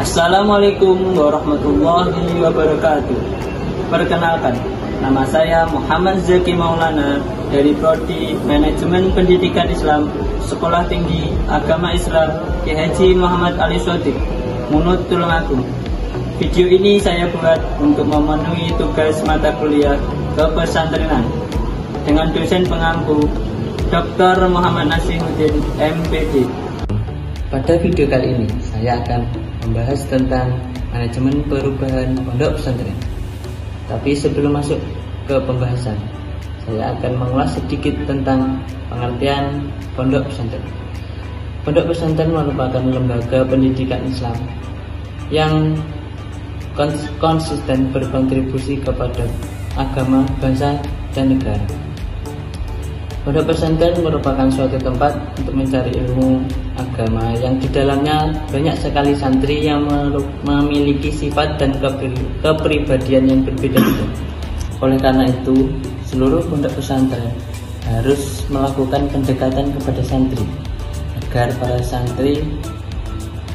Assalamualaikum warahmatullahi wabarakatuh. Perkenalkan, nama saya Muhammad Zaki Maulana dari Prodi Manajemen Pendidikan Islam Sekolah Tinggi Agama Islam Ki Haji Muhammad Ali Shodiq, Munut Tulungagung. Video ini saya buat untuk memenuhi tugas mata kuliah kepesantrenan dengan dosen pengampu Dr. Muhammad Nasihuddin MPD. Pada video kali ini saya akan membahas tentang manajemen perubahan pondok pesantren. Tapi sebelum masuk ke pembahasan, saya akan mengulas sedikit tentang pengertian pondok pesantren. Pondok pesantren merupakan lembaga pendidikan Islam yang konsisten berkontribusi kepada agama, bangsa, dan negara. Pondok pesantren merupakan suatu tempat untuk mencari ilmu agama yang di dalamnya banyak sekali santri yang memiliki sifat dan kepribadian yang berbeda-beda. Oleh karena itu, seluruh pondok pesantren harus melakukan pendekatan kepada santri agar para santri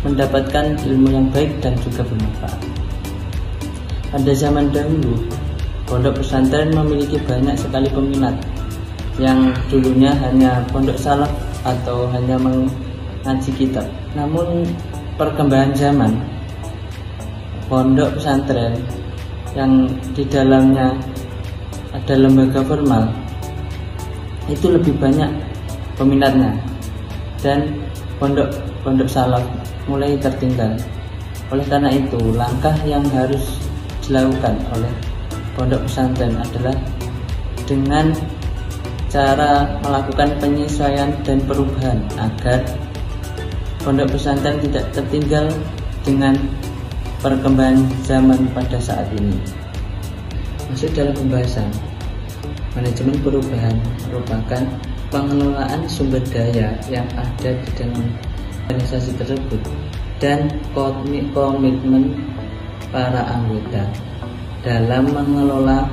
mendapatkan ilmu yang baik dan juga bermanfaat. Pada zaman dahulu, pondok pesantren memiliki banyak sekali peminat yang dulunya hanya pondok salaf atau hanya mengaji kitab. Namun perkembangan zaman, pondok pesantren yang di dalamnya ada lembaga formal itu lebih banyak peminatnya, dan pondok salaf mulai tertinggal. Oleh karena itu, langkah yang harus dilakukan oleh pondok pesantren adalah dengan cara melakukan penyesuaian dan perubahan agar pondok pesantren tidak tertinggal dengan perkembangan zaman pada saat ini. Masuk dalam pembahasan, manajemen perubahan merupakan pengelolaan sumber daya yang ada di dalam organisasi tersebut dan komitmen para anggota dalam mengelola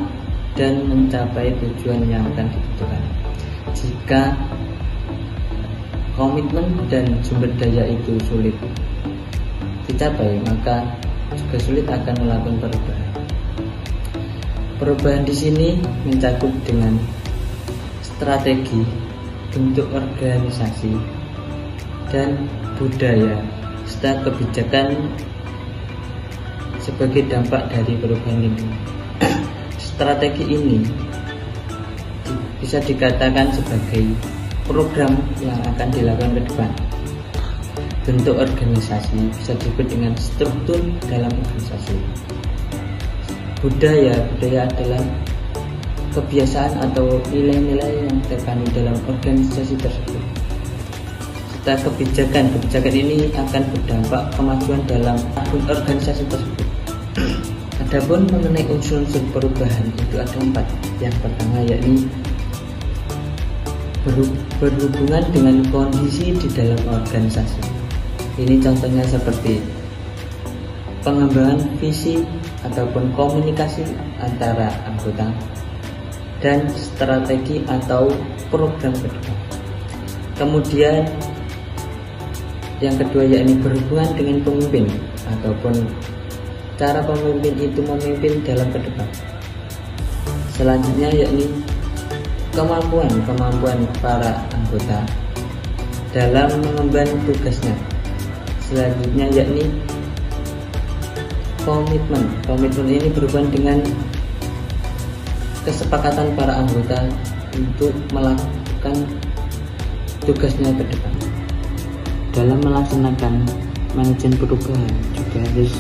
dan mencapai tujuan yang akan dibutuhkan. Jika komitmen dan sumber daya itu sulit dicapai, maka juga sulit akan melakukan perubahan. Perubahan di sini mencakup dengan strategi, bentuk organisasi, dan budaya serta kebijakan sebagai dampak dari perubahan lingkungan. Strategi ini bisa dikatakan sebagai program yang akan dilakukan ke depan. Bentuk organisasi bisa disebut dengan struktur dalam organisasi. Budaya adalah kebiasaan atau nilai-nilai yang terkandung dalam organisasi tersebut. Serta kebijakan ini akan berdampak kemajuan dalam organisasi tersebut. Adapun mengenai unsur-unsur perubahan itu ada 4. Yang pertama yakni berhubungan dengan kondisi di dalam organisasi. Ini contohnya seperti pengembangan visi ataupun komunikasi antara anggota dan strategi atau program ke depan. Kemudian yang kedua yakni berhubungan dengan pemimpin ataupun cara pemimpin itu memimpin dalam ke depan. Selanjutnya yakni kemampuan para anggota dalam mengemban tugasnya. Selanjutnya yakni komitmen ini berhubungan dengan kesepakatan para anggota untuk melakukan tugasnya ke depan. Dalam melaksanakan manajemen perubahan juga harus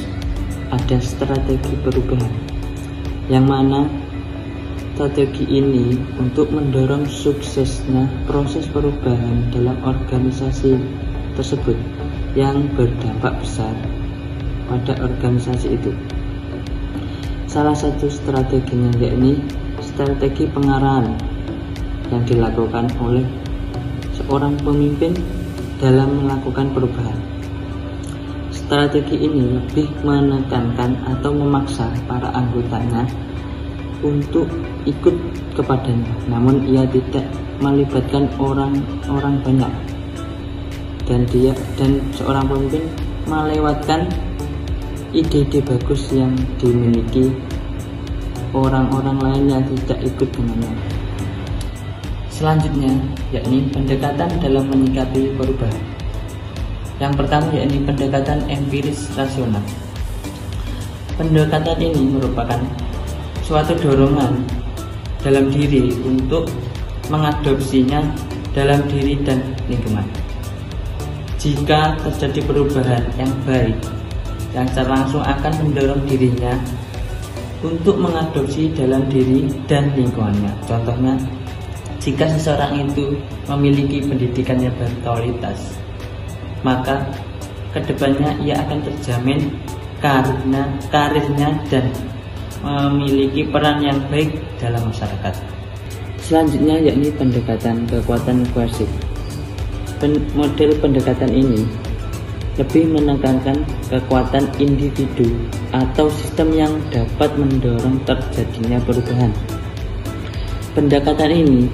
ada strategi perubahan, yang mana strategi ini untuk mendorong suksesnya proses perubahan dalam organisasi tersebut yang berdampak besar pada organisasi itu. Salah satu strateginya yakni strategi pengarahan yang dilakukan oleh seorang pemimpin dalam melakukan perubahan. Strategi ini lebih menekankan atau memaksa para anggotanya untuk ikut kepadanya, namun ia tidak melibatkan orang banyak, dan seorang pemimpin melewatkan ide-ide bagus yang dimiliki orang-orang lain yang tidak ikut dengannya. Selanjutnya yakni pendekatan dalam menyikapi perubahan. Yang pertama yakni pendekatan empiris rasional. Pendekatan ini merupakan suatu dorongan dalam diri untuk mengadopsinya dalam diri dan lingkungan. Jika terjadi perubahan yang baik, yang secara langsung akan mendorong dirinya untuk mengadopsi dalam diri dan lingkungannya. Contohnya, jika seseorang itu memiliki pendidikan yang berkualitas, maka kedepannya ia akan terjamin karirnya dan memiliki peran yang baik dalam masyarakat. Selanjutnya yakni pendekatan kekuatan koersif. Model pendekatan ini lebih menekankan kekuatan individu atau sistem yang dapat mendorong terjadinya perubahan. Pendekatan ini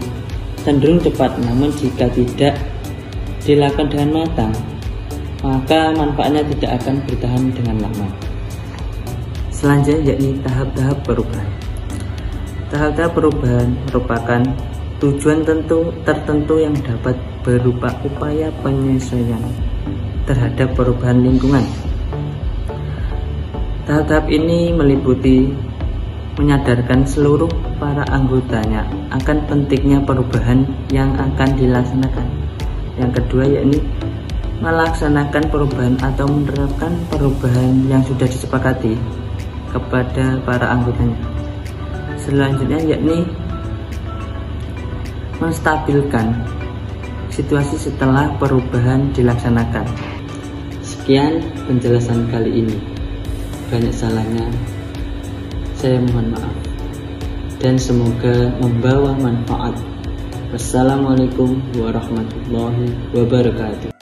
cenderung cepat, namun jika tidak dilakukan dengan matang, maka manfaatnya tidak akan bertahan dengan lama. Selanjutnya yakni tahap-tahap perubahan. Tahap-tahap perubahan merupakan tujuan tertentu yang dapat berupa upaya penyesuaian terhadap perubahan lingkungan. Tahap-tahap ini meliputi menyadarkan seluruh para anggotanya akan pentingnya perubahan yang akan dilaksanakan. Yang kedua yakni melaksanakan perubahan atau menerapkan perubahan yang sudah disepakati kepada para anggotanya. Selanjutnya yakni menstabilkan situasi setelah perubahan dilaksanakan. Sekian penjelasan kali ini. Banyak salahnya, saya mohon maaf, dan semoga membawa manfaat. Wassalamualaikum warahmatullahi wabarakatuh.